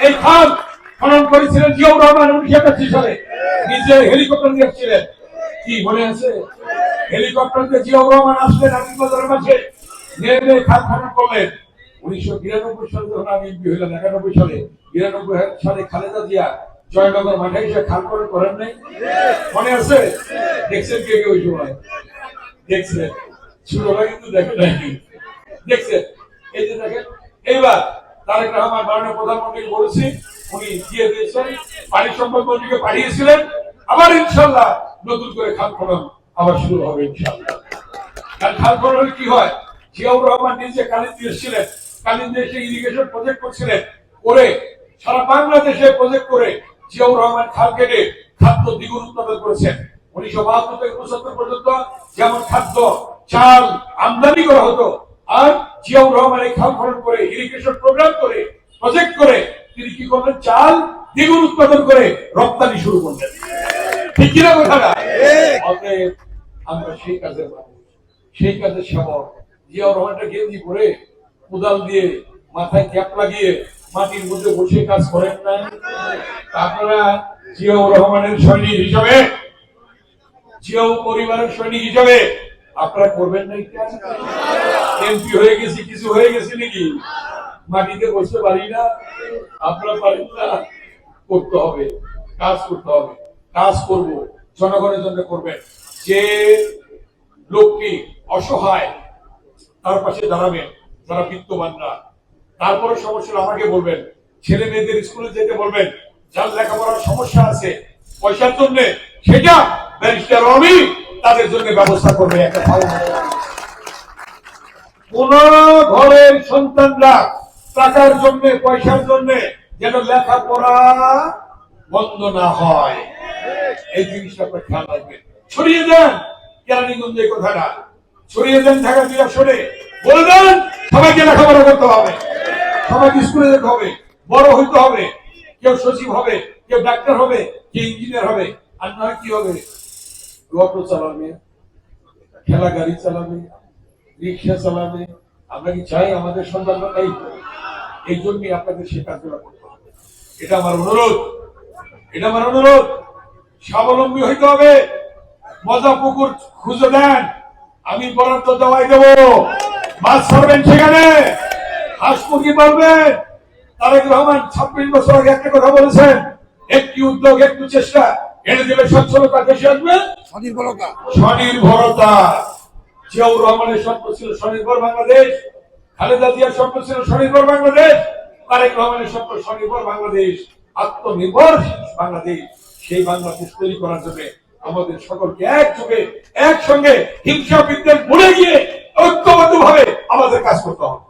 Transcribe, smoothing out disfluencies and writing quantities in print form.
এই খাল খনন করেছিলেন জিয়াউর রহমান 1981 সালে, নিজে হেলিকপ্টার দিয়ে এসেছিলেন। কি মনে আছে? হেলিকপ্টার দিয়ে জিয়াউর রহমান আসলেন আদিবাজারের মাঝে, নেমে খাল খনন করলেন। 1992 সালে যখন আমি এমপি হইলাম, 91 সালে, 92 সালে খালেদা জিয়া জয়নগর মাঠে এসে খাল খনন করেন নাই? মনে আছে? দেখছেন কে কে ওই সময়? দেখছেন? ছোটরা কিন্তু দেখে নাই, দেখছেন? এই যে দেখেন, এইবার তারেক রহমান মাননীয় প্রধানমন্ত্রী বলেছি, উনি দিয়ে দিয়েছেন, পানি সম্পদ মন্ত্রীকে পাঠিয়েছিলেন। আবার ইনশাল্লাহ নতুন করে খাল খনন আবার শুরু হবে ইনশাল্লাহ। আর খাল খননে কি হয়? জিয়াউর রহমান নিজে কালিন্দী এসেছিলেন, কালিন্দী এসে ইরিগেশন প্রজেক্ট করছিলেন, করে সারা বাংলাদেশে প্রজেক্ট করে জিয়াউর রহমান খাল কেটে খাদ্য দ্বিগুণ উৎপাদন করেছেন। 1972 থেকে 75 পর্যন্ত যেমন খাদ্য চাল আমদানি করা হতো, আর জিয়াউর রহমান এই খাল খনন করে ইরিগেশন প্রোগ্রাম করে প্রজেক্ট করে তিনি কি করলেন? চাল দ্বিগুণ উৎপাদন করে রপ্তানি শুরু করলেন। ঠিক কিনা কথাটা? অতএব আমরা সেই কাজের মানুষ, সেই কাজের সেবক। জিয়াউর রহমানটা গেঞ্জি পরে কোদাল দিয়ে মাথায় ক্যাপ লাগিয়ে মাটির মধ্যে বসে কাজ করেন না? আপনারা জিয়াউর রহমানের সৈনিক হিসাবে, জিয়াউ পরিবারের সৈনিক হিসাবে আপনারা করবেন না? এমপি হয়ে গেছি, কিছু হয়ে গেছে নাকি? মাটিতে বসতে পারি না? আপনারা পারেন না? করতে হবে, কাজ করতে হবে, কাজ করব, জনগণের জন্য করবেন। যে লোকটি অসহায় তার পাশে দাঁড়াবেন, যারা বিত্তবানরা। তারপরে সমস্যা আমাকে বলবেন, ছেলে মেয়েদের স্কুলে যেতে বলবেন, যার লেখাপড়ার সমস্যা আছে পয়সার জন্য, সেটা ব্যারিস্টার রবি তাদের জন্য ব্যবস্থা করবে। একটা ভালো কোন ঘরের সন্তানরা টাকার জন্য, পয়সার জন্য যেন লেখাপড়া বন্ধ না হয়, এই জিনিসটা আপনার খেয়াল রাখবেন। ছড়িয়ে দেন কেরানীগঞ্জে কথাটা, ছড়িয়ে দেন ঢাকা জেলা, শোনে বলবেন সবাইকে লেখাপড়া করতে হবে, সবাইকে স্কুলে যেতে হবে, বড় হইতে হবে। কেউ সচিব হবে, কেউ ডাক্তার হবে, কেউ ইঞ্জিনিয়ার হবে, আর নয় কি হবে? অটো চালাবে, ঠেলা গাড়ি চালাবে, রিক্সা চালাবে। আমরা কি চাই আমাদের সন্তানরা এই জন্যই আপনাদের সে কাজগুলো করতে হবে। এটা আমার অনুরোধ, এটা আমার অনুরোধ। স্বাবলম্বী হইতে হবে। মজা পুকুর খুঁজে দেন, আমি বরাদ্দ দেওয়াই দেবো। মাছ ছাড়বেন সেখানে, হাঁস মুরগি পালবেন। তারেক রহমান 26 বছর আগে একটা কথা বলেছেন, একটি উদ্যোগ, একটু চেষ্টা এনে দিলে সচ্ছলতা দেশে আসবে, স্বনির্ভরতা। স্বনির্ভরতা। জিয়াউর রহমানের স্বপ্ন ছিল স্বনির্ভর বাংলাদেশ, খালেদা জিয়ার স্বপ্ন ছিল স্বনির্ভর বাংলাদেশ, তারেক রহমানের স্বপ্ন স্বনির্ভর বাংলাদেশ, আত্মনির্ভর বাংলাদেশ। সেই বাংলাদেশ তৈরি করার জন্য আমাদের সকলকে একযোগে, একসঙ্গে হিংসা বিদ্বেষ ভুলে গিয়ে ঐক্যবদ্ধ ভাবে আমাদের কাজ করতে হবে।